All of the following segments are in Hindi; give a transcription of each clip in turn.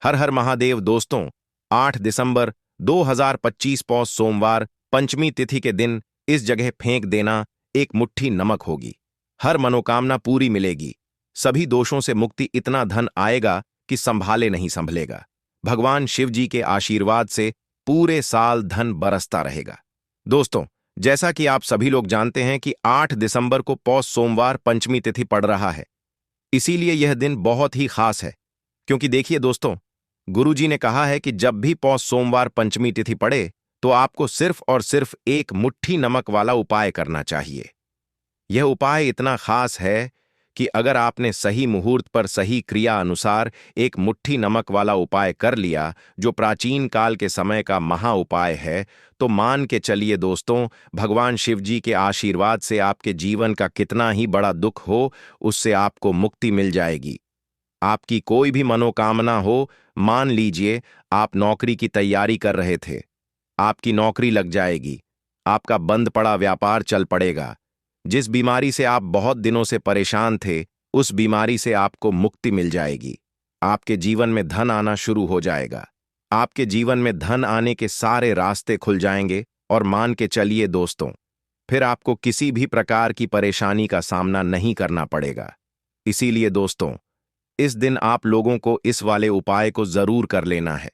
हर हर महादेव दोस्तों। 8 दिसंबर 2025 पौष सोमवार पंचमी तिथि के दिन इस जगह फेंक देना एक मुट्ठी नमक होगी। हर मनोकामना पूरी मिलेगी, सभी दोषों से मुक्ति, इतना धन आएगा कि संभाले नहीं संभलेगा। भगवान शिव जी के आशीर्वाद से पूरे साल धन बरसता रहेगा। दोस्तों, जैसा कि आप सभी लोग जानते हैं कि 8 दिसंबर को पौष सोमवार पंचमी तिथि पड़ रहा है, इसीलिए यह दिन बहुत ही खास है। क्योंकि देखिए दोस्तों, गुरुजी ने कहा है कि जब भी पौष सोमवार पंचमी तिथि पड़े तो आपको सिर्फ और सिर्फ एक मुट्ठी नमक वाला उपाय करना चाहिए। यह उपाय इतना खास है कि अगर आपने सही मुहूर्त पर सही क्रिया अनुसार एक मुट्ठी नमक वाला उपाय कर लिया, जो प्राचीन काल के समय का महा उपाय है, तो मान के चलिए दोस्तों, भगवान शिव जी के आशीर्वाद से आपके जीवन का कितना ही बड़ा दुख हो, उससे आपको मुक्ति मिल जाएगी। आपकी कोई भी मनोकामना हो, मान लीजिए आप नौकरी की तैयारी कर रहे थे, आपकी नौकरी लग जाएगी, आपका बंद पड़ा व्यापार चल पड़ेगा, जिस बीमारी से आप बहुत दिनों से परेशान थे, उस बीमारी से आपको मुक्ति मिल जाएगी। आपके जीवन में धन आना शुरू हो जाएगा, आपके जीवन में धन आने के सारे रास्ते खुल जाएंगे और मान के चलिए दोस्तों, फिर आपको किसी भी प्रकार की परेशानी का सामना नहीं करना पड़ेगा। इसीलिए दोस्तों, इस दिन आप लोगों को इस वाले उपाय को जरूर कर लेना है।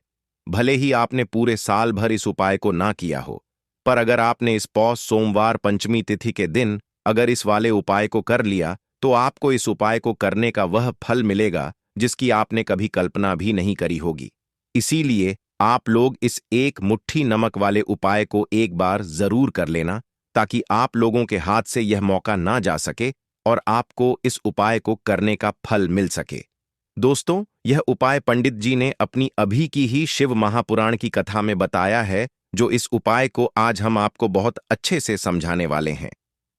भले ही आपने पूरे साल भर इस उपाय को ना किया हो, पर अगर आपने इस पौष सोमवार पंचमी तिथि के दिन अगर इस वाले उपाय को कर लिया, तो आपको इस उपाय को करने का वह फल मिलेगा जिसकी आपने कभी कल्पना भी नहीं करी होगी। इसीलिए आप लोग इस एक मुट्ठी नमक वाले उपाय को एक बार जरूर कर लेना, ताकि आप लोगों के हाथ से यह मौका ना जा सके और आपको इस उपाय को करने का फल मिल सके। दोस्तों, यह उपाय पंडित जी ने अपनी अभी की ही शिव महापुराण की कथा में बताया है, जो इस उपाय को आज हम आपको बहुत अच्छे से समझाने वाले हैं।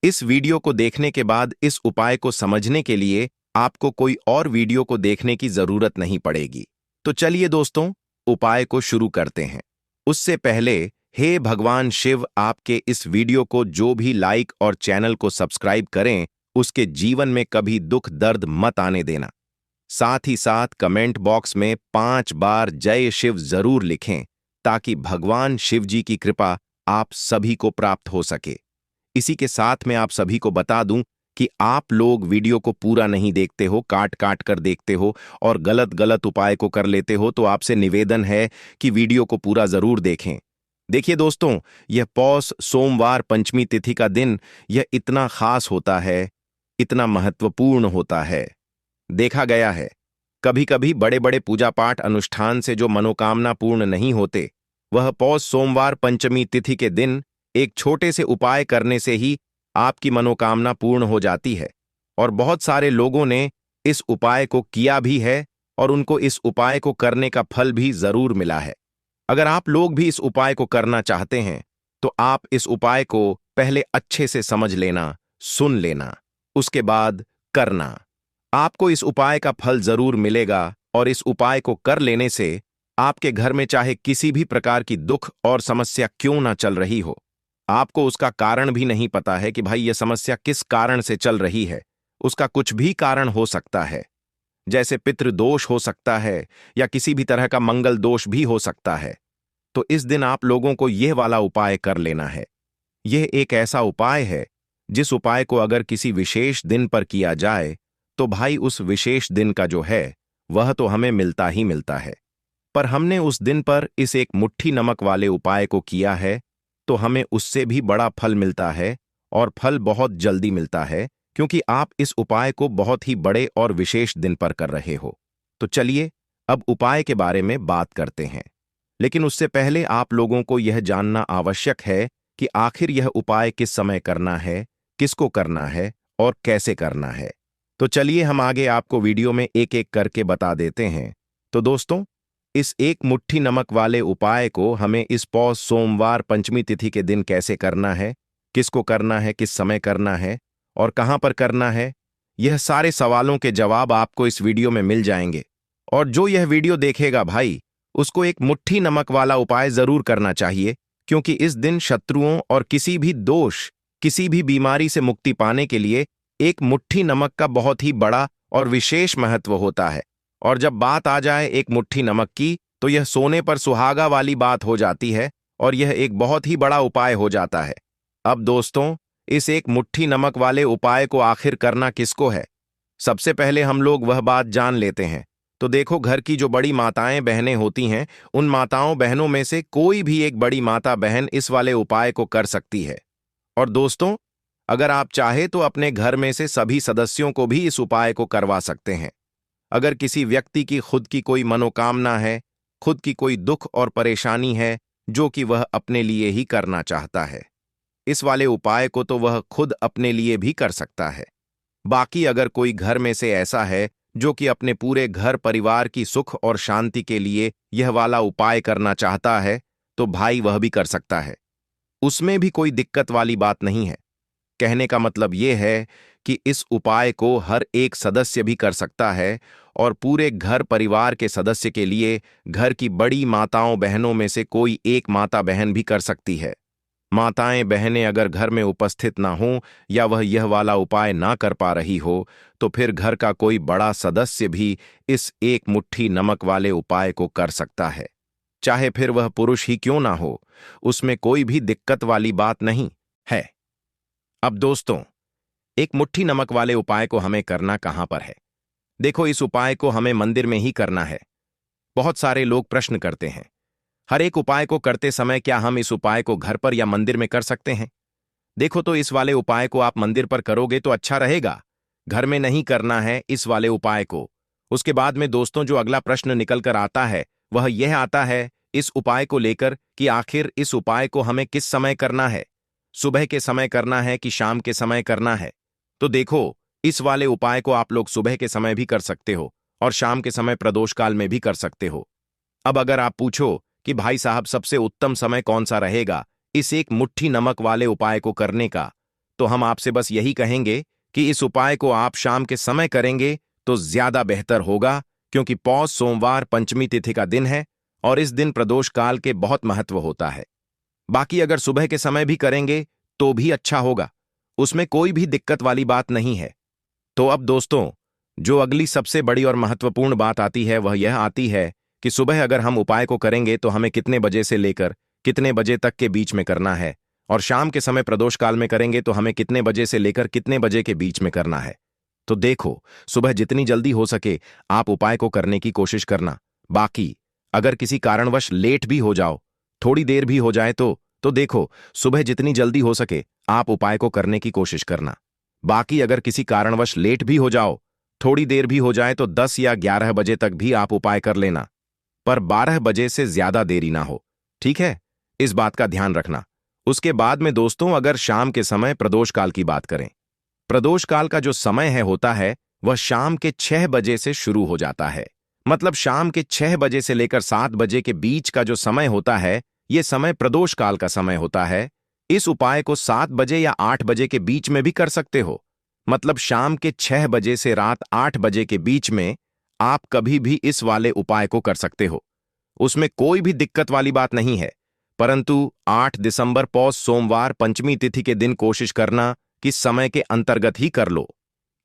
इस वीडियो को देखने के बाद इस उपाय को समझने के लिए आपको कोई और वीडियो को देखने की जरूरत नहीं पड़ेगी। तो चलिए दोस्तों, उपाय को शुरू करते हैं। उससे पहले, हे भगवान शिव, आपके इस वीडियो को जो भी लाइक और चैनल को सब्सक्राइब करें, उसके जीवन में कभी दुख दर्द मत आने देना। साथ ही साथ कमेंट बॉक्स में 5 बार जय शिव जरूर लिखें, ताकि भगवान शिव जी की कृपा आप सभी को प्राप्त हो सके। इसी के साथ मैं आप सभी को बता दूं कि आप लोग वीडियो को पूरा नहीं देखते हो, काट काट कर देखते हो और गलत गलत उपाय को कर लेते हो, तो आपसे निवेदन है कि वीडियो को पूरा जरूर देखें। देखिए दोस्तों, यह पौष सोमवार पंचमी तिथि का दिन यह इतना खास होता है, इतना महत्वपूर्ण होता है। देखा गया है, कभी कभी बड़े बड़े पूजा पाठ अनुष्ठान से जो मनोकामना पूर्ण नहीं होते, वह पौष सोमवार पंचमी तिथि के दिन एक छोटे से उपाय करने से ही आपकी मनोकामना पूर्ण हो जाती है। और बहुत सारे लोगों ने इस उपाय को किया भी है और उनको इस उपाय को करने का फल भी जरूर मिला है। अगर आप लोग भी इस उपाय को करना चाहते हैं, तो आप इस उपाय को पहले अच्छे से समझ लेना, सुन लेना, उसके बाद करना। आपको इस उपाय का फल जरूर मिलेगा और इस उपाय को कर लेने से आपके घर में चाहे किसी भी प्रकार की दुख और समस्या क्यों ना चल रही हो, आपको उसका कारण भी नहीं पता है कि भाई यह समस्या किस कारण से चल रही है, उसका कुछ भी कारण हो सकता है, जैसे पितृदोष हो सकता है या किसी भी तरह का मंगल दोष भी हो सकता है, तो इस दिन आप लोगों को यह वाला उपाय कर लेना है। यह एक ऐसा उपाय है जिस उपाय को अगर किसी विशेष दिन पर किया जाए, तो भाई उस विशेष दिन का जो है वह तो हमें मिलता ही मिलता है। पर हमने उस दिन पर इस एक मुट्ठी नमक वाले उपाय को किया है, तो हमें उससे भी बड़ा फल मिलता है, और फल बहुत जल्दी मिलता है, क्योंकि आप इस उपाय को बहुत ही बड़े और विशेष दिन पर कर रहे हो। तो चलिए अब उपाय के बारे में बात करते हैं। लेकिन उससे पहले आप लोगों को यह जानना आवश्यक है कि आखिर यह उपाय किस समय करना है, किसको करना है और कैसे करना है। तो चलिए हम आगे आपको वीडियो में एक एक करके बता देते हैं। तो दोस्तों, इस एक मुट्ठी नमक वाले उपाय को हमें इस पौष सोमवार पंचमी तिथि के दिन कैसे करना है, किसको करना है, किस समय करना है और कहां पर करना है, यह सारे सवालों के जवाब आपको इस वीडियो में मिल जाएंगे। और जो यह वीडियो देखेगा भाई, उसको एक मुट्ठी नमक वाला उपाय जरूर करना चाहिए, क्योंकि इस दिन शत्रुओं और किसी भी दोष, किसी भी बीमारी से मुक्ति पाने के लिए एक मुट्ठी नमक का बहुत ही बड़ा और विशेष महत्व होता है। और जब बात आ जाए एक मुट्ठी नमक की तो यह सोने पर सुहागा वाली बात हो जाती है और यह एक बहुत ही बड़ा उपाय हो जाता है। अब दोस्तों, इस एक मुट्ठी नमक वाले उपाय को आखिर करना किसको है? सबसे पहले हम लोग वह बात जान लेते हैं। तो देखो, घर की जो बड़ी माताएं बहनें होती हैं, उन माताओं बहनों में से कोई भी एक बड़ी माता बहन इस वाले उपाय को कर सकती है। और दोस्तों, अगर आप चाहे तो अपने घर में से सभी सदस्यों को भी इस उपाय को करवा सकते हैं। अगर किसी व्यक्ति की खुद की कोई मनोकामना है, खुद की कोई दुख और परेशानी है जो कि वह अपने लिए ही करना चाहता है, इस वाले उपाय को तो वह खुद अपने लिए भी कर सकता है। बाकी अगर कोई घर में से ऐसा है जो कि अपने पूरे घर परिवार की सुख और शांति के लिए यह वाला उपाय करना चाहता है, तो भाई वह भी कर सकता है। उसमें भी कोई दिक्कत वाली बात नहीं है। कहने का मतलब यह है कि इस उपाय को हर एक सदस्य भी कर सकता है और पूरे घर परिवार के सदस्य के लिए घर की बड़ी माताओं बहनों में से कोई एक माता बहन भी कर सकती है। माताएं बहनें अगर घर में उपस्थित ना हो या वह यह वाला उपाय ना कर पा रही हो, तो फिर घर का कोई बड़ा सदस्य भी इस एक मुट्ठी नमक वाले उपाय को कर सकता है। चाहे फिर वह पुरुष ही क्यों ना हो, उसमें कोई भी दिक्कत वाली बात नहीं है। अब दोस्तों, एक मुट्ठी नमक वाले उपाय को हमें करना कहां पर है? देखो, इस उपाय को हमें मंदिर में ही करना है। बहुत सारे लोग प्रश्न करते हैं, हर एक उपाय को करते समय क्या हम इस उपाय को घर पर या मंदिर में कर सकते हैं? देखो, तो इस वाले उपाय को आप मंदिर पर करोगे तो अच्छा रहेगा। घर में नहीं करना है इस वाले उपाय को। उसके बाद में दोस्तों, जो अगला प्रश्न निकल कर आता है वह यह आता है इस उपाय को लेकर कि आखिर इस उपाय को हमें किस समय करना है? सुबह के समय करना है कि शाम के समय करना है? तो देखो, इस वाले उपाय को आप लोग सुबह के समय भी कर सकते हो और शाम के समय प्रदोष काल में भी कर सकते हो। अब अगर आप पूछो कि भाई साहब, सबसे उत्तम समय कौन सा रहेगा इस एक मुट्ठी नमक वाले उपाय को करने का, तो हम आपसे बस यही कहेंगे कि इस उपाय को आप शाम के समय करेंगे तो ज्यादा बेहतर होगा, क्योंकि पौष सोमवार पंचमी तिथि का दिन है और इस दिन प्रदोष काल के बहुत महत्व होता है। बाकी अगर सुबह के समय भी करेंगे तो भी अच्छा होगा, उसमें कोई भी दिक्कत वाली बात नहीं है। तो अब दोस्तों, जो अगली सबसे बड़ी और महत्वपूर्ण बात आती है वह यह आती है कि सुबह अगर हम उपाय को करेंगे तो हमें कितने बजे से लेकर कितने बजे तक के बीच में करना है, और शाम के समय प्रदोष काल में करेंगे तो हमें कितने बजे से लेकर कितने बजे के बीच में करना है। तो देखो, सुबह जितनी जल्दी हो सके आप उपाय को करने की कोशिश करना। बाकी अगर किसी कारणवश लेट भी हो जाओ, थोड़ी देर भी हो जाए तो देखो, सुबह जितनी जल्दी हो सके आप उपाय को करने की कोशिश करना। बाकी अगर किसी कारणवश लेट भी हो जाओ, थोड़ी देर भी हो जाए तो 10 या 11 बजे तक भी आप उपाय कर लेना, पर 12 बजे से ज्यादा देरी ना हो। ठीक है, इस बात का ध्यान रखना। उसके बाद में दोस्तों, अगर शाम के समय प्रदोष काल की बात करें, प्रदोष काल का जो समय है होता है वह शाम के 6 बजे से शुरू हो जाता है। मतलब शाम के 6 बजे से लेकर 7 बजे के बीच का जो समय होता है, यह समय प्रदोष काल का समय होता है। इस उपाय को 7 बजे या 8 बजे के बीच में भी कर सकते हो। मतलब शाम के 6 बजे से रात 8 बजे के बीच में आप कभी भी इस वाले उपाय को कर सकते हो, उसमें कोई भी दिक्कत वाली बात नहीं है। परंतु 8 दिसंबर पौष सोमवार पंचमी तिथि के दिन कोशिश करना कि समय के अंतर्गत ही कर लो।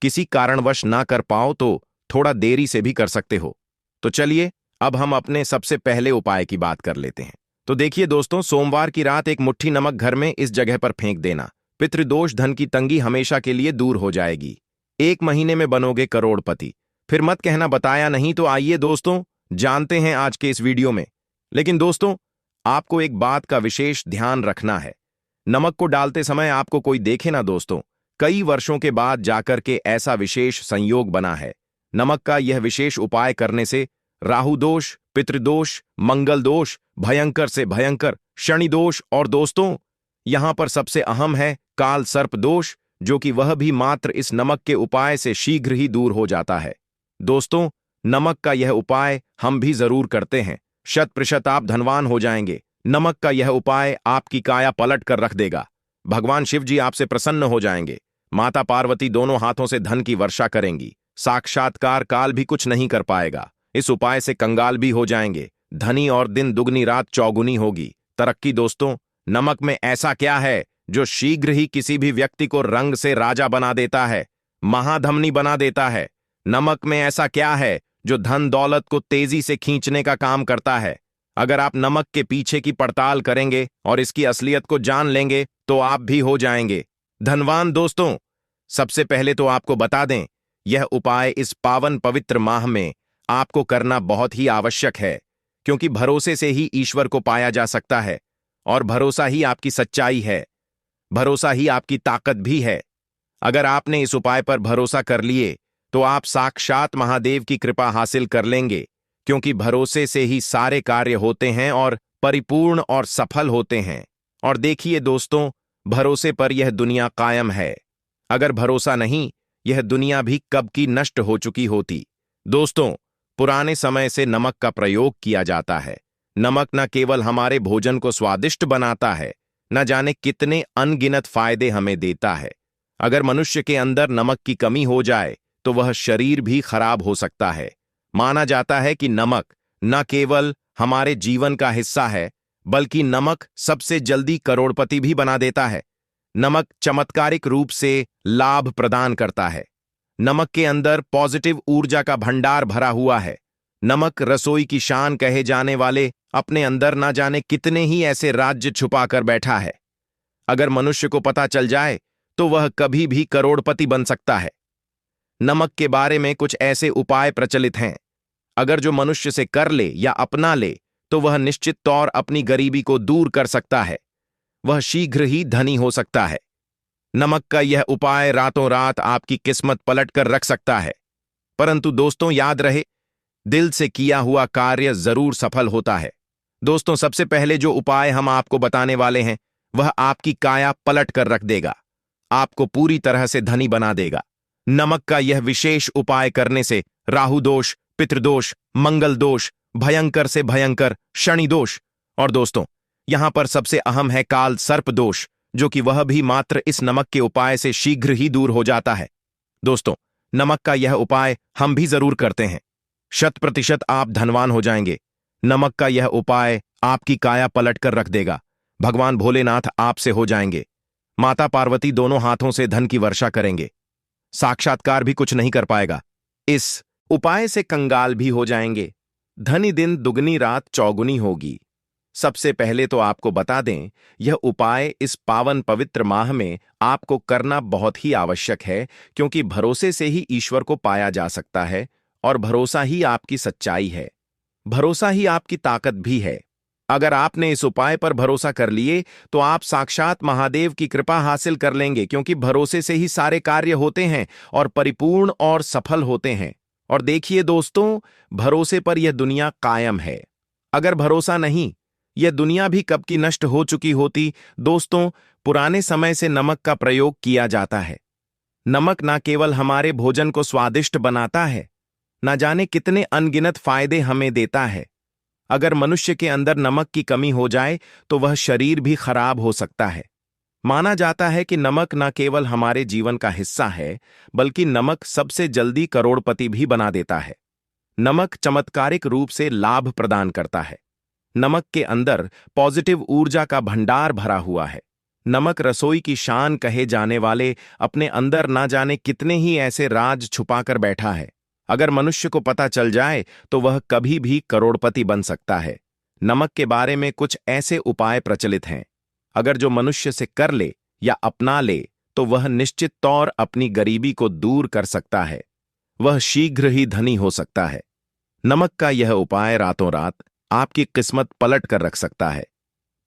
किसी कारणवश ना कर पाओ तो थोड़ा देरी से भी कर सकते हो। तो चलिए, अब हम अपने सबसे पहले उपाय की बात कर लेते हैं। तो देखिए दोस्तों, सोमवार की रात एक मुट्ठी नमक घर में इस जगह पर फेंक देना। पितृदोष, धन की तंगी हमेशा के लिए दूर हो जाएगी। 1 महीने में बनोगे करोड़पति। फिर मत कहना बताया नहीं। तो आइए दोस्तों, जानते हैं आज के इस वीडियो में। लेकिन दोस्तों, आपको एक बात का विशेष ध्यान रखना है। नमक को डालते समय आपको कोई देखे ना दोस्तों, कई वर्षों के बाद जाकर के ऐसा विशेष संयोग बना है। नमक का यह विशेष उपाय करने से राहु दोष, पितृदोष, मंगल दोष, भयंकर से भयंकर शनि दोष, और दोस्तों यहां पर सबसे अहम है काल सर्प दोष, जो कि वह भी मात्र इस नमक के उपाय से शीघ्र ही दूर हो जाता है। दोस्तों, नमक का यह उपाय हम भी जरूर करते हैं। 100% आप धनवान हो जाएंगे। नमक का यह उपाय आपकी काया पलट कर रख देगा। भगवान शिव जी आपसे प्रसन्न हो जाएंगे। माता पार्वती दोनों हाथों से धन की वर्षा करेंगी। साक्षात्कार काल भी कुछ नहीं कर पाएगा। इस उपाय से कंगाल भी हो जाएंगे। धनी और दिन दुगनी रात चौगुनी होगी। तरक्की दोस्तों, नमक में ऐसा क्या है जो शीघ्र ही किसी भी व्यक्ति को रंग से राजा बना देता है, महाधमनी बना देता है? नमक में ऐसा क्या है जो धन दौलत को तेजी से खींचने का काम करता है। अगर आप नमक के पीछे की पड़ताल करेंगे और इसकी असलियत को जान लेंगे तो आप भी हो जाएंगे धनवान। दोस्तों, सबसे पहले तो आपको बता दें, यह उपाय इस पावन पवित्र माह में आपको करना बहुत ही आवश्यक है, क्योंकि भरोसे से ही ईश्वर को पाया जा सकता है और भरोसा ही आपकी सच्चाई है, भरोसा ही आपकी ताकत भी है। अगर आपने इस उपाय पर भरोसा कर लिए तो आप साक्षात महादेव की कृपा हासिल कर लेंगे, क्योंकि भरोसे से ही सारे कार्य होते हैं और परिपूर्ण और सफल होते हैं। और देखिए दोस्तों, भरोसे पर यह दुनिया कायम है। अगर भरोसा नहीं, यह दुनिया भी कब की नष्ट हो चुकी होती। दोस्तों, पुराने समय से नमक का प्रयोग किया जाता है। नमक न केवल हमारे भोजन को स्वादिष्ट बनाता है, न जाने कितने अनगिनत फायदे हमें देता है। अगर मनुष्य के अंदर नमक की कमी हो जाए तो वह शरीर भी खराब हो सकता है। माना जाता है कि नमक न केवल हमारे जीवन का हिस्सा है, बल्कि नमक सबसे जल्दी करोड़पति भी बना देता है। नमक चमत्कारिक रूप से लाभ प्रदान करता है। नमक के अंदर पॉजिटिव ऊर्जा का भंडार भरा हुआ है। नमक रसोई की शान कहे जाने वाले अपने अंदर ना जाने कितने ही ऐसे राज्य छुपा कर बैठा है। अगर मनुष्य को पता चल जाए तो वह कभी भी करोड़पति बन सकता है। नमक के बारे में कुछ ऐसे उपाय प्रचलित हैं। अगर जो मनुष्य से कर ले या अपना ले तो वह निश्चित तौर अपनी गरीबी को दूर कर सकता है। वह शीघ्र ही धनी हो सकता है। नमक का यह उपाय रातों रात आपकी किस्मत पलट कर रख सकता है। परंतु दोस्तों, याद रहे, दिल से किया हुआ कार्य जरूर सफल होता है। दोस्तों, सबसे पहले जो उपाय हम आपको बताने वाले हैं वह आपकी काया पलट कर रख देगा, आपको पूरी तरह से धनी बना देगा। नमक का यह विशेष उपाय करने से राहु दोष, पितृदोष, मंगल दोष, भयंकर से भयंकर शनि दोष, और दोस्तों यहां पर सबसे अहम है काल सर्प दोष, जो कि वह भी मात्र इस नमक के उपाय से शीघ्र ही दूर हो जाता है। दोस्तों, नमक का यह उपाय हम भी जरूर करते हैं। 100% आप धनवान हो जाएंगे। नमक का यह उपाय आपकी काया पलट कर रख देगा। भगवान भोलेनाथ आपसे हो जाएंगे। माता पार्वती दोनों हाथों से धन की वर्षा करेंगे। साक्षात्कार भी कुछ नहीं कर पाएगा। इस उपाय से कंगाल भी हो जाएंगे। धनी दिन दुगनी रात चौगुनी होगी। सबसे पहले तो आपको बता दें, यह उपाय इस पावन पवित्र माह में आपको करना बहुत ही आवश्यक है, क्योंकि भरोसे से ही ईश्वर को पाया जा सकता है और भरोसा ही आपकी सच्चाई है, भरोसा ही आपकी ताकत भी है। अगर आपने इस उपाय पर भरोसा कर लिए तो आप साक्षात महादेव की कृपा हासिल कर लेंगे, क्योंकि भरोसे से ही सारे कार्य होते हैं और परिपूर्ण और सफल होते हैं। और देखिए दोस्तों, भरोसे पर यह दुनिया कायम है। अगर भरोसा नहीं, यह दुनिया भी कब की नष्ट हो चुकी होती। दोस्तों, पुराने समय से नमक का प्रयोग किया जाता है। नमक ना केवल हमारे भोजन को स्वादिष्ट बनाता है, ना जाने कितने अनगिनत फायदे हमें देता है। अगर मनुष्य के अंदर नमक की कमी हो जाए तो वह शरीर भी खराब हो सकता है। माना जाता है कि नमक न केवल हमारे जीवन का हिस्सा है, बल्कि नमक सबसे जल्दी करोड़पति भी बना देता है। नमक चमत्कारिक रूप से लाभ प्रदान करता है। नमक के अंदर पॉजिटिव ऊर्जा का भंडार भरा हुआ है। नमक रसोई की शान कहे जाने वाले अपने अंदर ना जाने कितने ही ऐसे राज छुपाकर बैठा है। अगर मनुष्य को पता चल जाए तो वह कभी भी करोड़पति बन सकता है। नमक के बारे में कुछ ऐसे उपाय प्रचलित हैं। अगर जो मनुष्य से कर ले या अपना ले तो वह निश्चित तौर अपनी गरीबी को दूर कर सकता है। वह शीघ्र ही धनी हो सकता है। नमक का यह उपाय रातों रात आपकी किस्मत पलट कर रख सकता है।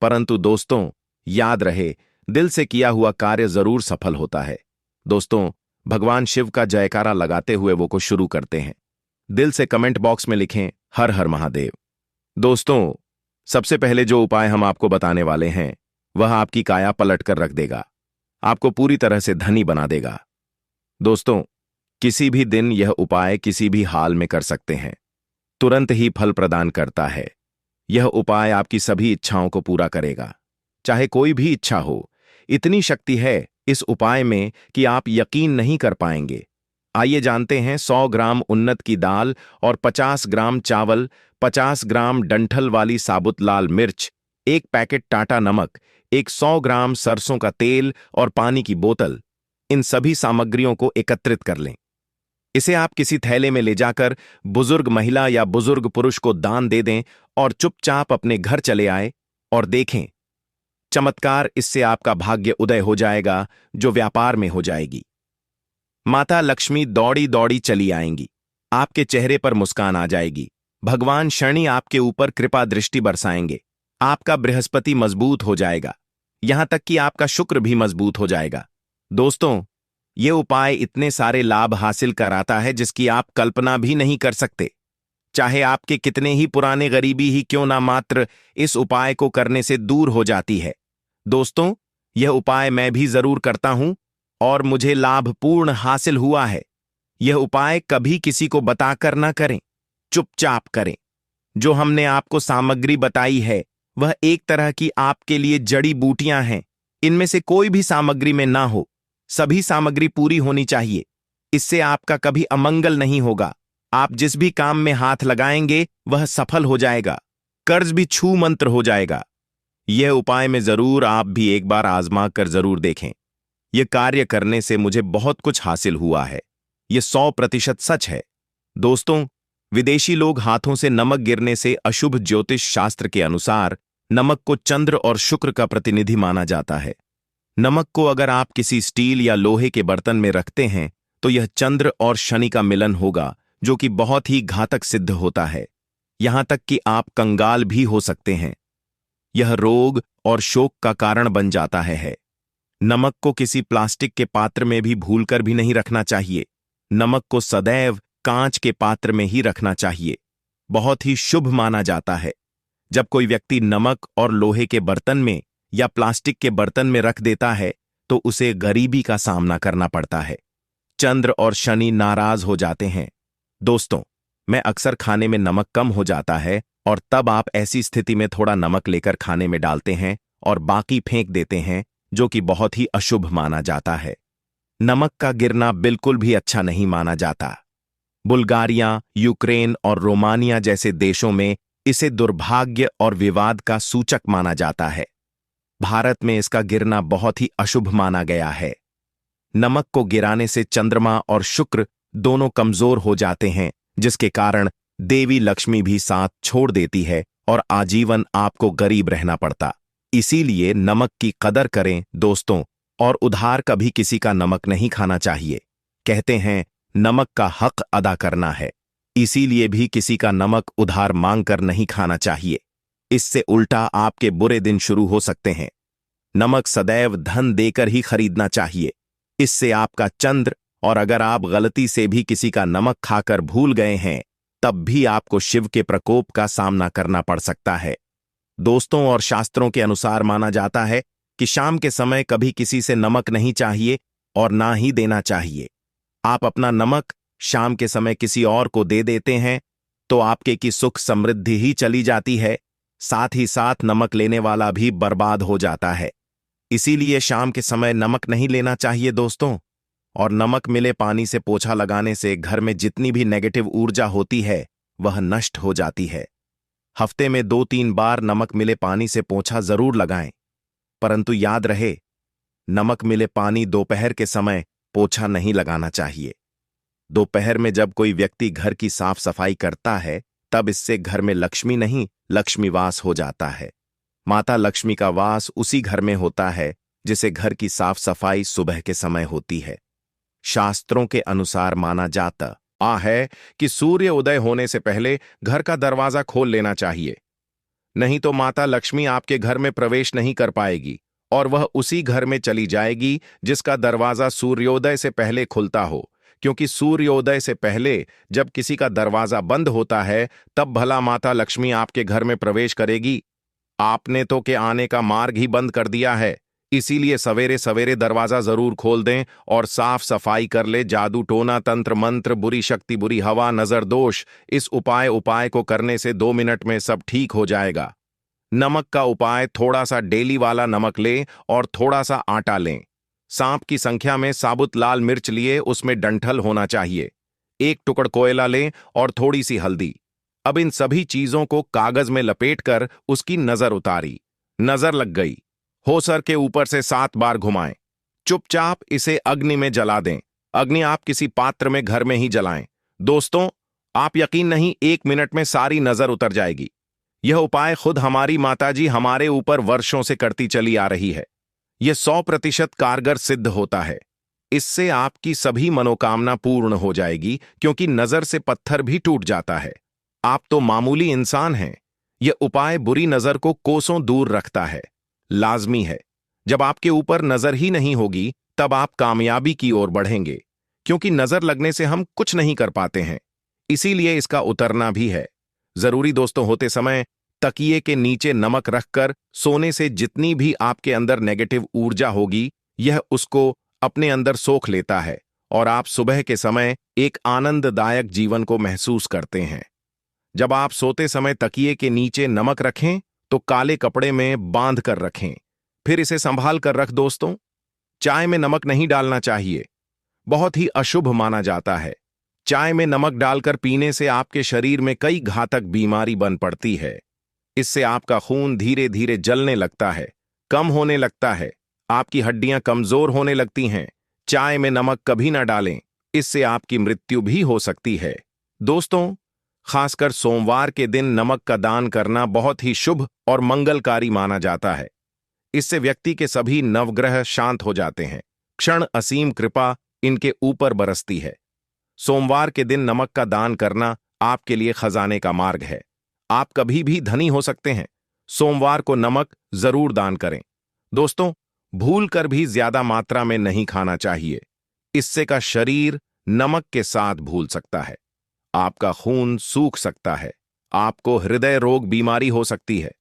परंतु दोस्तों, याद रहे, दिल से किया हुआ कार्य जरूर सफल होता है। दोस्तों, भगवान शिव का जयकारा लगाते हुए वो को शुरू करते हैं। दिल से कमेंट बॉक्स में लिखें हर हर महादेव। दोस्तों, सबसे पहले जो उपाय हम आपको बताने वाले हैं वह आपकी काया पलट कर रख देगा, आपको पूरी तरह से धनी बना देगा। दोस्तों, किसी भी दिन यह उपाय किसी भी हाल में कर सकते हैं, तुरंत ही फल प्रदान करता है। यह उपाय आपकी सभी इच्छाओं को पूरा करेगा, चाहे कोई भी इच्छा हो। इतनी शक्ति है इस उपाय में कि आप यकीन नहीं कर पाएंगे। आइए जानते हैं 100 ग्राम उन्नत की दाल और 50 ग्राम चावल, 50 ग्राम डंठल वाली साबुत लाल मिर्च, 1 पैकेट टाटा नमक, 100 ग्राम सरसों का तेल और पानी की बोतल, इन सभी सामग्रियों को एकत्रित कर लें। इसे आप किसी थैले में ले जाकर बुजुर्ग महिला या बुजुर्ग पुरुष को दान दे दें और चुपचाप अपने घर चले आए और देखें चमत्कार। इससे आपका भाग्य उदय हो जाएगा, जो व्यापार में हो जाएगी। माता लक्ष्मी दौड़ी दौड़ी चली आएंगी, आपके चेहरे पर मुस्कान आ जाएगी। भगवान शनि आपके ऊपर कृपा दृष्टि बरसाएंगे। आपका बृहस्पति मजबूत हो जाएगा, यहां तक कि आपका शुक्र भी मजबूत हो जाएगा। दोस्तों, ये उपाय इतने सारे लाभ हासिल कराता है जिसकी आप कल्पना भी नहीं कर सकते। चाहे आपके कितने ही पुराने गरीबी ही क्यों ना, मात्र इस उपाय को करने से दूर हो जाती है। दोस्तों, यह उपाय मैं भी जरूर करता हूं और मुझे लाभपूर्ण हासिल हुआ है। यह उपाय कभी किसी को बताकर ना करें, चुपचाप करें। जो हमने आपको सामग्री बताई है वह एक तरह की आपके लिए जड़ी बूटियां हैं। इनमें से कोई भी सामग्री में ना हो, सभी सामग्री पूरी होनी चाहिए। इससे आपका कभी अमंगल नहीं होगा। आप जिस भी काम में हाथ लगाएंगे वह सफल हो जाएगा, कर्ज भी छू मंत्र हो जाएगा। यह उपाय में जरूर आप भी एक बार आजमा कर जरूर देखें। यह कार्य करने से मुझे बहुत कुछ हासिल हुआ है, यह 100% सच है। दोस्तों, विदेशी लोग हाथों से नमक गिरने से अशुभ ज्योतिष शास्त्र के अनुसार नमक को चंद्र और शुक्र का प्रतिनिधि माना जाता है। नमक को अगर आप किसी स्टील या लोहे के बर्तन में रखते हैं तो यह चंद्र और शनि का मिलन होगा, जो कि बहुत ही घातक सिद्ध होता है। यहां तक कि आप कंगाल भी हो सकते हैं। यह रोग और शोक का कारण बन जाता है। नमक को किसी प्लास्टिक के पात्र में भी भूलकर भी नहीं रखना चाहिए। नमक को सदैव कांच के पात्र में ही रखना चाहिए। बहुत ही शुभ माना जाता है। जब कोई व्यक्ति नमक और लोहे के बर्तन में या प्लास्टिक के बर्तन में रख देता है तो उसे गरीबी का सामना करना पड़ता है। चंद्र और शनि नाराज हो जाते हैं। दोस्तों, मैं अक्सर खाने में नमक कम हो जाता है और तब आप ऐसी स्थिति में थोड़ा नमक लेकर खाने में डालते हैं और बाकी फेंक देते हैं, जो कि बहुत ही अशुभ माना जाता है। नमक का गिरना बिल्कुल भी अच्छा नहीं माना जाता। बुल्गारिया, यूक्रेन और रोमानिया जैसे देशों में इसे दुर्भाग्य और विवाद का सूचक माना जाता है। भारत में इसका गिरना बहुत ही अशुभ माना गया है। नमक को गिराने से चंद्रमा और शुक्र दोनों कमजोर हो जाते हैं, जिसके कारण देवी लक्ष्मी भी साथ छोड़ देती है और आजीवन आपको गरीब रहना पड़ता। इसीलिए नमक की कदर करें दोस्तों, और उधार कभी किसी का नमक नहीं खाना चाहिए। कहते हैं नमक का हक अदा करना है, इसीलिए भी किसी का नमक उधार मांगकर नहीं खाना चाहिए। इससे उल्टा आपके बुरे दिन शुरू हो सकते हैं। नमक सदैव धन देकर ही खरीदना चाहिए, इससे आपका चंद्र, और अगर आप गलती से भी किसी का नमक खाकर भूल गए हैं तब भी आपको शिव के प्रकोप का सामना करना पड़ सकता है। दोस्तों, और शास्त्रों के अनुसार माना जाता है कि शाम के समय कभी किसी से नमक नहीं चाहिए और ना ही देना चाहिए। आप अपना नमक शाम के समय किसी और को दे देते हैं तो आपके की सुख समृद्धि ही चली जाती है, साथ ही साथ नमक लेने वाला भी बर्बाद हो जाता है। इसीलिए शाम के समय नमक नहीं लेना चाहिए दोस्तों। और नमक मिले पानी से पोछा लगाने से घर में जितनी भी नेगेटिव ऊर्जा होती है वह नष्ट हो जाती है। हफ्ते में 2-3 बार नमक मिले पानी से पोछा जरूर लगाएं, परंतु याद रहे, नमक मिले पानी दोपहर के समय पोछा नहीं लगाना चाहिए। दोपहर में जब कोई व्यक्ति घर की साफ सफाई करता है तब इससे घर में लक्ष्मी नहीं, लक्ष्मी वास हो जाता है। माता लक्ष्मी का वास उसी घर में होता है जिसे घर की साफ सफाई सुबह के समय होती है। शास्त्रों के अनुसार माना जाता है कि सूर्य उदय होने से पहले घर का दरवाजा खोल लेना चाहिए, नहीं तो माता लक्ष्मी आपके घर में प्रवेश नहीं कर पाएगी और वह उसी घर में चली जाएगी जिसका दरवाजा सूर्योदय से पहले खुलता हो। क्योंकि सूर्योदय से पहले जब किसी का दरवाजा बंद होता है तब भला माता लक्ष्मी आपके घर में प्रवेश करेगी? आपने तो के आने का मार्ग ही बंद कर दिया है। इसीलिए सवेरे सवेरे दरवाजा जरूर खोल दें और साफ सफाई कर ले। जादू टोना तंत्र मंत्र, बुरी शक्ति, बुरी हवा, नजर दोष, इस उपाय को करने से 2 मिनट में सब ठीक हो जाएगा। नमक का उपाय, थोड़ा सा डेली वाला नमक लें और थोड़ा सा आटा लें। सांप की संख्या में साबुत लाल मिर्च लिए, उसमें डंठल होना चाहिए। 1 टुकड़ कोयला लें और थोड़ी सी हल्दी। अब इन सभी चीजों को कागज में लपेटकर उसकी नजर उतारी। नजर लग गई, होसर के ऊपर से 7 बार घुमाएं। चुपचाप इसे अग्नि में जला दें। अग्नि आप किसी पात्र में घर में ही जलाएं। दोस्तों, आप यकीन नहीं, 1 मिनट में सारी नजर उतर जाएगी। यह उपाय खुद हमारी माताजी हमारे ऊपर वर्षों से करती चली आ रही है। यह 100% कारगर सिद्ध होता है। इससे आपकी सभी मनोकामना पूर्ण हो जाएगी, क्योंकि नजर से पत्थर भी टूट जाता है। आप तो मामूली इंसान हैं। यह उपाय बुरी नजर को कोसों दूर रखता है। लाजमी है। जब आपके ऊपर नजर ही नहीं होगी, तब आप कामयाबी की ओर बढ़ेंगे, क्योंकि नजर लगने से हम कुछ नहीं कर पाते हैं। इसीलिए इसका उतरना भी है जरूरी। दोस्तों, होते समय तकिए के नीचे नमक रखकर सोने से जितनी भी आपके अंदर नेगेटिव ऊर्जा होगी, यह उसको अपने अंदर सोख लेता है और आप सुबह के समय एक आनंददायक जीवन को महसूस करते हैं। जब आप सोते समय तकिए के नीचे नमक रखें तो काले कपड़े में बांध कर रखें, फिर इसे संभाल कर रख। दोस्तों, चाय में नमक नहीं डालना चाहिए, बहुत ही अशुभ माना जाता है। चाय में नमक डालकर पीने से आपके शरीर में कई घातक बीमारी बन पड़ती है। इससे आपका खून धीरे धीरे जलने लगता है, कम होने लगता है, आपकी हड्डियां कमजोर होने लगती हैं। चाय में नमक कभी ना डालें, इससे आपकी मृत्यु भी हो सकती है। दोस्तों, खासकर सोमवार के दिन नमक का दान करना बहुत ही शुभ और मंगलकारी माना जाता है। इससे व्यक्ति के सभी नवग्रह शांत हो जाते हैं, क्षण असीम कृपा इनके ऊपर बरसती है। सोमवार के दिन नमक का दान करना आपके लिए खजाने का मार्ग है। आप कभी भी धनी हो सकते हैं। सोमवार को नमक जरूर दान करें। दोस्तों, भूल कर भी ज्यादा मात्रा में नहीं खाना चाहिए। इससे का शरीर नमक के साथ भूल सकता है, आपका खून सूख सकता है, आपको हृदय रोग बीमारी हो सकती है,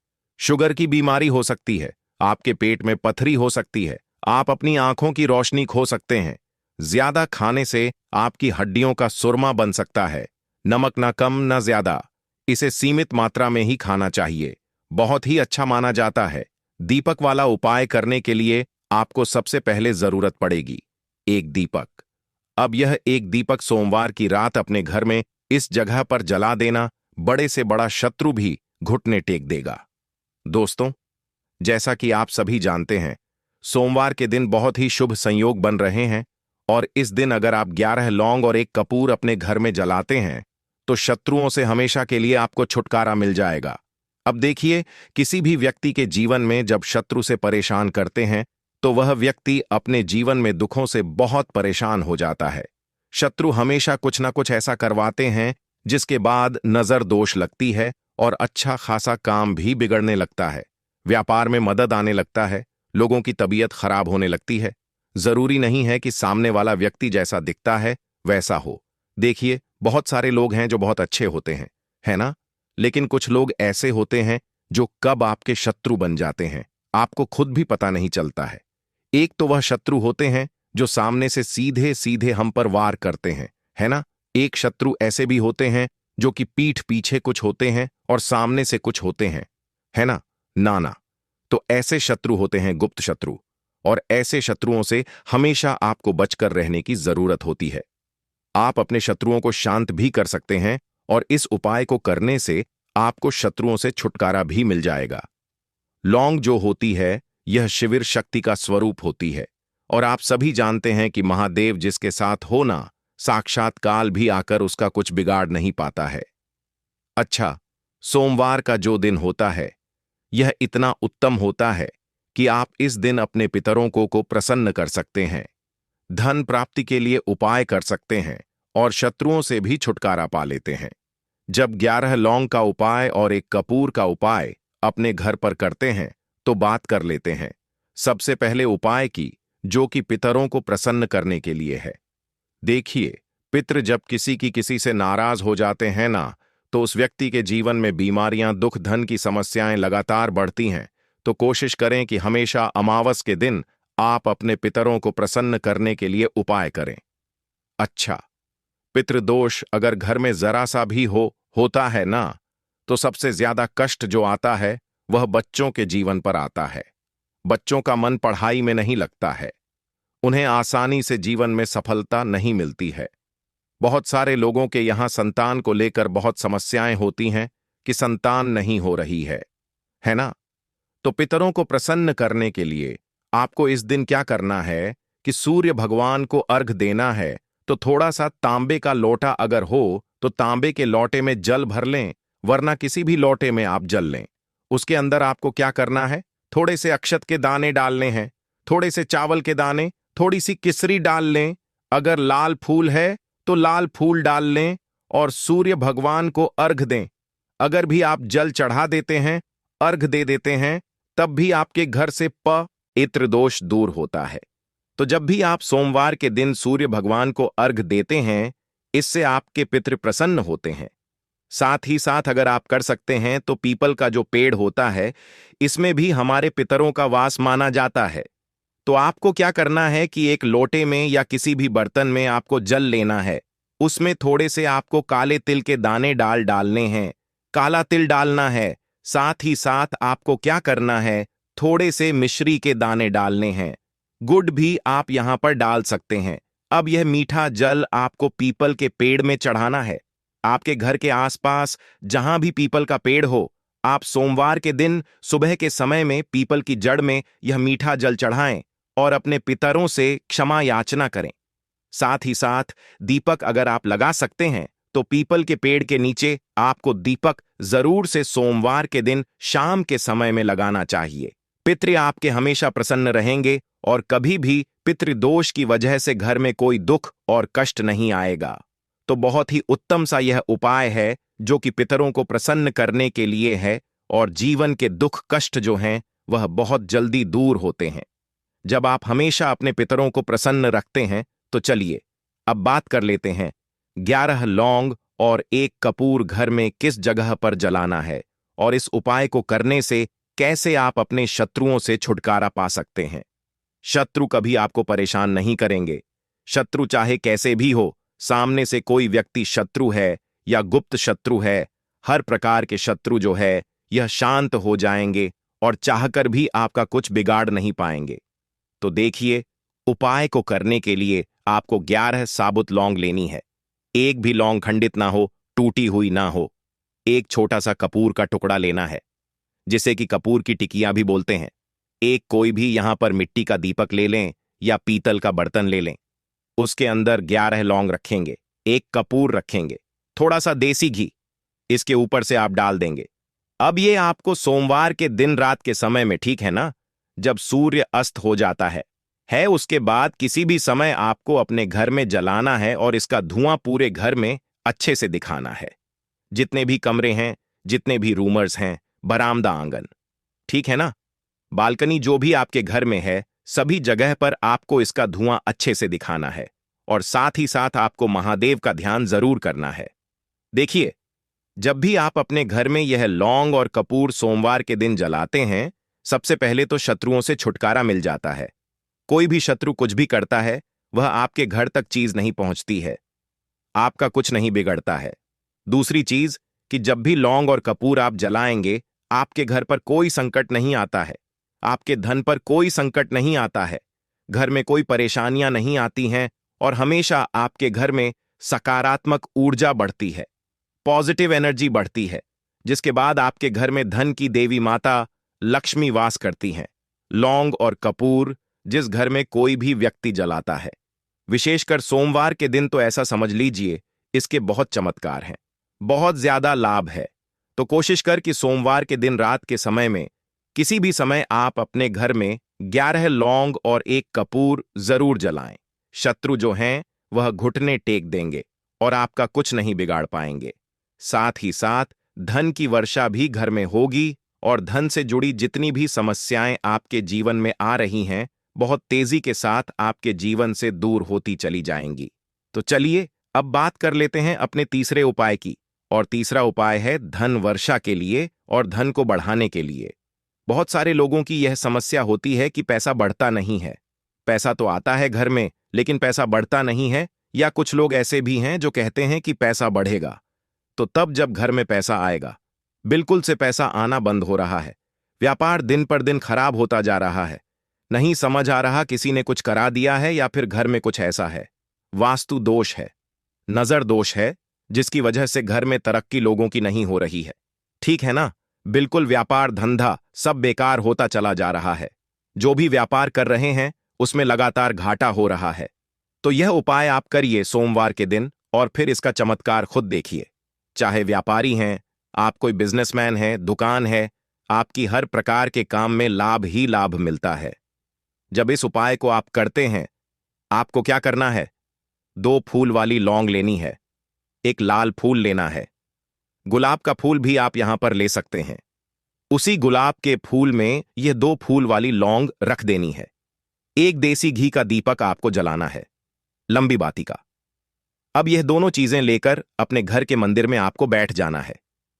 शुगर की बीमारी हो सकती है, आपके पेट में पथरी हो सकती है, आप अपनी आंखों की रोशनी खो सकते हैं। ज्यादा खाने से आपकी हड्डियों का सुरमा बन सकता है। नमक ना कम ना ज्यादा, इसे सीमित मात्रा में ही खाना चाहिए। बहुत ही अच्छा माना जाता है। दीपक वाला उपाय करने के लिए आपको सबसे पहले जरूरत पड़ेगी एक दीपक। अब यह एक दीपक सोमवार की रात अपने घर में इस जगह पर जला देना, बड़े से बड़ा शत्रु भी घुटने टेक देगा। दोस्तों, जैसा कि आप सभी जानते हैं, सोमवार के दिन बहुत ही शुभ संयोग बन रहे हैं और इस दिन अगर आप 11 लौंग और 1 कपूर अपने घर में जलाते हैं तो शत्रुओं से हमेशा के लिए आपको छुटकारा मिल जाएगा। अब देखिए, किसी भी व्यक्ति के जीवन में जब शत्रु से परेशान करते हैं तो वह व्यक्ति अपने जीवन में दुखों से बहुत परेशान हो जाता है। शत्रु हमेशा कुछ ना कुछ ऐसा करवाते हैं जिसके बाद नजर दोष लगती है और अच्छा खासा काम भी बिगड़ने लगता है। व्यापार में मदद आने लगता है, लोगों की तबीयत खराब होने लगती है। जरूरी नहीं है कि सामने वाला व्यक्ति जैसा दिखता है वैसा हो। देखिए, बहुत सारे लोग हैं जो बहुत अच्छे होते हैं, है ना? लेकिन कुछ लोग ऐसे होते हैं जो कब आपके शत्रु बन जाते हैं आपको खुद भी पता नहीं चलता है। एक तो वह शत्रु होते हैं जो सामने से सीधे सीधे हम पर वार करते हैं, है ना? एक शत्रु ऐसे भी होते हैं जो कि पीठ पीछे कुछ होते हैं और सामने से कुछ होते हैं, है ना? नाना। तो ऐसे शत्रु होते हैं गुप्त शत्रु, और ऐसे शत्रुओं से हमेशा आपको बचकर रहने की जरूरत होती है। आप अपने शत्रुओं को शांत भी कर सकते हैं और इस उपाय को करने से आपको शत्रुओं से छुटकारा भी मिल जाएगा। लौंग जो होती है, यह शिविर शक्ति का स्वरूप होती है और आप सभी जानते हैं कि महादेव जिसके साथ होना, साक्षात काल भी आकर उसका कुछ बिगाड़ नहीं पाता है। अच्छा, सोमवार का जो दिन होता है यह इतना उत्तम होता है कि आप इस दिन अपने पितरों को प्रसन्न कर सकते हैं, धन प्राप्ति के लिए उपाय कर सकते हैं और शत्रुओं से भी छुटकारा पा लेते हैं। जब 11 लौंग का उपाय और 1 कपूर का उपाय अपने घर पर करते हैं तो बात कर लेते हैं सबसे पहले उपाय की, जो कि पितरों को प्रसन्न करने के लिए है। देखिए, पितृ जब किसी से नाराज हो जाते हैं ना, तो उस व्यक्ति के जीवन में बीमारियां, दुख, धन की समस्याएं लगातार बढ़ती हैं। तो कोशिश करें कि हमेशा अमावस के दिन आप अपने पितरों को प्रसन्न करने के लिए उपाय करें। अच्छा, पितृदोष अगर घर में जरा सा भी होता है ना, तो सबसे ज्यादा कष्ट जो आता है वह बच्चों के जीवन पर आता है। बच्चों का मन पढ़ाई में नहीं लगता है, उन्हें आसानी से जीवन में सफलता नहीं मिलती है। बहुत सारे लोगों के यहां संतान को लेकर बहुत समस्याएं होती हैं कि संतान नहीं हो रही है ना? तो पितरों को प्रसन्न करने के लिए आपको इस दिन क्या करना है कि सूर्य भगवान को अर्घ देना है तो थोड़ा सा तांबे का लोटा अगर हो तो तांबे के लोटे में जल भर लें, वरना किसी भी लोटे में आप जल लें। उसके अंदर आपको क्या करना है, थोड़े से अक्षत के दाने डालने हैं, थोड़े से चावल के दाने, थोड़ी सी किसरी डाल लें, अगर लाल फूल है तो लाल फूल डाल लें और सूर्य भगवान को अर्घ दें। अगर भी आप जल चढ़ा देते हैं, अर्घ दे देते हैं, तब भी आपके घर से पितृ दोष दूर होता है। तो जब भी आप सोमवार के दिन सूर्य भगवान को अर्घ देते हैं, इससे आपके पितृ प्रसन्न होते हैं। साथ ही साथ अगर आप कर सकते हैं तो पीपल का जो पेड़ होता है, इसमें भी हमारे पितरों का वास माना जाता है। तो आपको क्या करना है कि एक लोटे में या किसी भी बर्तन में आपको जल लेना है, उसमें थोड़े से आपको काले तिल के दाने डालने हैं, काला तिल डालना है। साथ ही साथ आपको क्या करना है, थोड़े से मिश्री के दाने डालने हैं, गुड़ भी आप यहां पर डाल सकते हैं। अब यह मीठा जल आपको पीपल के पेड़ में चढ़ाना है। आपके घर के आसपास जहां भी पीपल का पेड़ हो, आप सोमवार के दिन सुबह के समय में पीपल की जड़ में यह मीठा जल चढ़ाएं और अपने पितरों से क्षमा याचना करें। साथ ही साथ दीपक अगर आप लगा सकते हैं तो पीपल के पेड़ के नीचे आपको दीपक जरूर से सोमवार के दिन शाम के समय में लगाना चाहिए। पितृ आपके हमेशा प्रसन्न रहेंगे और कभी भी पितृदोष की वजह से घर में कोई दुख और कष्ट नहीं आएगा। तो बहुत ही उत्तम सा यह उपाय है जो कि पितरों को प्रसन्न करने के लिए है, और जीवन के दुख कष्ट जो हैं वह बहुत जल्दी दूर होते हैं जब आप हमेशा अपने पितरों को प्रसन्न रखते हैं। तो चलिए अब बात कर लेते हैं 11 लौंग और 1 कपूर घर में किस जगह पर जलाना है, और इस उपाय को करने से कैसे आप अपने शत्रुओं से छुटकारा पा सकते हैं। शत्रु कभी आपको परेशान नहीं करेंगे। शत्रु चाहे कैसे भी हो, सामने से कोई व्यक्ति शत्रु है या गुप्त शत्रु है, हर प्रकार के शत्रु जो है यह शांत हो जाएंगे और चाहकर भी आपका कुछ बिगाड़ नहीं पाएंगे। तो देखिए, उपाय को करने के लिए आपको 11 साबुत लौंग लेनी है। एक भी लौंग खंडित ना हो, टूटी हुई ना हो। एक छोटा सा कपूर का टुकड़ा लेना है, जिसे कि कपूर की टिकियां भी बोलते हैं। एक कोई भी यहां पर मिट्टी का दीपक ले लें या पीतल का बर्तन ले लें। उसके अंदर 11 लौंग रखेंगे, एक कपूर रखेंगे, थोड़ा सा देसी घी इसके ऊपर से आप डाल देंगे। अब ये आपको सोमवार के दिन रात के समय में, ठीक है ना, जब सूर्य अस्त हो जाता है, उसके बाद किसी भी समय आपको अपने घर में जलाना है और इसका धुआं पूरे घर में अच्छे से दिखाना है। जितने भी कमरे हैं, जितने भी रूमर्स हैं, बरामदा, आंगन, ठीक है ना, बालकनी, जो भी आपके घर में है, सभी जगह पर आपको इसका धुआं अच्छे से दिखाना है। और साथ ही साथ आपको महादेव का ध्यान जरूर करना है। देखिए, जब भी आप अपने घर में यह लौंग और कपूर सोमवार के दिन जलाते हैं, सबसे पहले तो शत्रुओं से छुटकारा मिल जाता है। कोई भी शत्रु कुछ भी करता है, वह आपके घर तक चीज नहीं पहुंचती है, आपका कुछ नहीं बिगड़ता है। दूसरी चीज कि जब भी लौंग और कपूर आप जलाएंगे, आपके घर पर कोई संकट नहीं आता है, आपके धन पर कोई संकट नहीं आता है, घर में कोई परेशानियां नहीं आती हैं, और हमेशा आपके घर में सकारात्मक ऊर्जा बढ़ती है, पॉजिटिव एनर्जी बढ़ती है, जिसके बाद आपके घर में धन की देवी माता लक्ष्मी वास करती हैं। लौंग और कपूर जिस घर में कोई भी व्यक्ति जलाता है, विशेषकर सोमवार के दिन, तो ऐसा समझ लीजिए इसके बहुत चमत्कार हैं, बहुत ज्यादा लाभ है। तो कोशिश कर कि सोमवार के दिन रात के समय में किसी भी समय आप अपने घर में 11 लौंग और 1 कपूर जरूर जलाएं। शत्रु जो हैं वह घुटने टेक देंगे और आपका कुछ नहीं बिगाड़ पाएंगे। साथ ही साथ धन की वर्षा भी घर में होगी, और धन से जुड़ी जितनी भी समस्याएं आपके जीवन में आ रही हैं, बहुत तेजी के साथ आपके जीवन से दूर होती चली जाएंगी। तो चलिए अब बात कर लेते हैं अपने तीसरे उपाय की, और तीसरा उपाय है धन वर्षा के लिए और धन को बढ़ाने के लिए। बहुत सारे लोगों की यह समस्या होती है कि पैसा बढ़ता नहीं है। पैसा तो आता है घर में, लेकिन पैसा बढ़ता नहीं है, या कुछ लोग ऐसे भी हैं जो कहते हैं कि पैसा बढ़ेगा। तो तब जब घर में पैसा आएगा, बिल्कुल से पैसा आना बंद हो रहा है, व्यापार दिन पर दिन खराब होता जा रहा है, नहीं समझ आ रहा किसी ने कुछ करा दिया है या फिर घर में कुछ ऐसा है, वास्तु दोष है, नजर दोष है, जिसकी वजह से घर में तरक्की लोगों की नहीं हो रही है, ठीक है ना, बिल्कुल व्यापार धंधा सब बेकार होता चला जा रहा है। जो भी व्यापार कर रहे हैं उसमें लगातार घाटा हो रहा है। तो यह उपाय आप करिए सोमवार के दिन और फिर इसका चमत्कार खुद देखिए। चाहे व्यापारी हैं, आप कोई बिजनेसमैन हैं, दुकान है, आपकी हर प्रकार के काम में लाभ ही लाभ मिलता है। जब इस उपाय को आप करते हैं, आपको क्या करना है? 2 फूल वाली लौंग लेनी है, एक लाल फूल लेना है, गुलाब का फूल भी आप यहां पर ले सकते हैं। उसी गुलाब के फूल में यह 2 फूल वाली लौंग रख देनी है। एक देसी घी का दीपक आपको जलाना है, लंबी बाती का। अब यह दोनों चीजें लेकर अपने घर के मंदिर में आपको बैठ जाना है।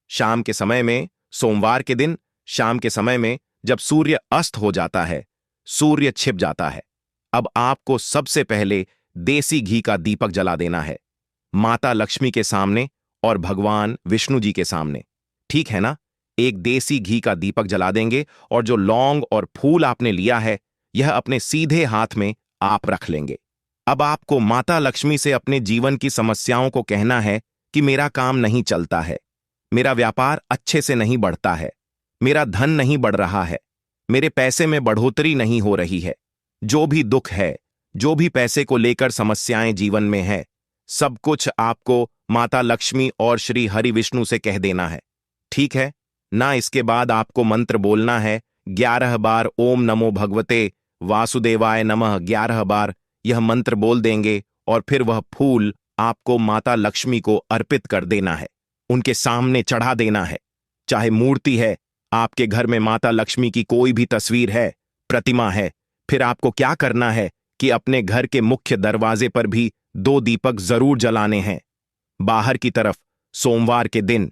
शाम के समय में, सोमवार के दिन शाम के समय में, जब सूर्य अस्त हो जाता है, सूर्य छिप जाता है, अब आपको सबसे पहले देसी घी का दीपक जला देना है, माता लक्ष्मी के सामने और भगवान विष्णु जी के सामने। ठीक है ना? एक देसी घी का दीपक जला देंगे और जो लौंग और फूल आपने लिया है, यह अपने सीधे हाथ में आप रख लेंगे। अब आपको माता लक्ष्मी से अपने जीवन की समस्याओं को कहना है कि मेरा काम नहीं चलता है, मेरा व्यापार अच्छे से नहीं बढ़ता है, मेरा धन नहीं बढ़ रहा है, मेरे पैसे में बढ़ोतरी नहीं हो रही है। जो भी दुख है, जो भी पैसे को लेकर समस्याएं जीवन में है, सब कुछ आपको माता लक्ष्मी और श्री हरि विष्णु से कह देना है। ठीक है ना? इसके बाद आपको मंत्र बोलना है 11 बार, ओम नमो भगवते वासुदेवाय नमः। 11 बार यह मंत्र बोल देंगे और फिर वह फूल आपको माता लक्ष्मी को अर्पित कर देना है, उनके सामने चढ़ा देना है। चाहे मूर्ति है, आपके घर में माता लक्ष्मी की कोई भी तस्वीर है, प्रतिमा है, फिर आपको क्या करना है कि अपने घर के मुख्य दरवाजे पर भी 2 दीपक जरूर जलाने हैं। बाहर की तरफ सोमवार के दिन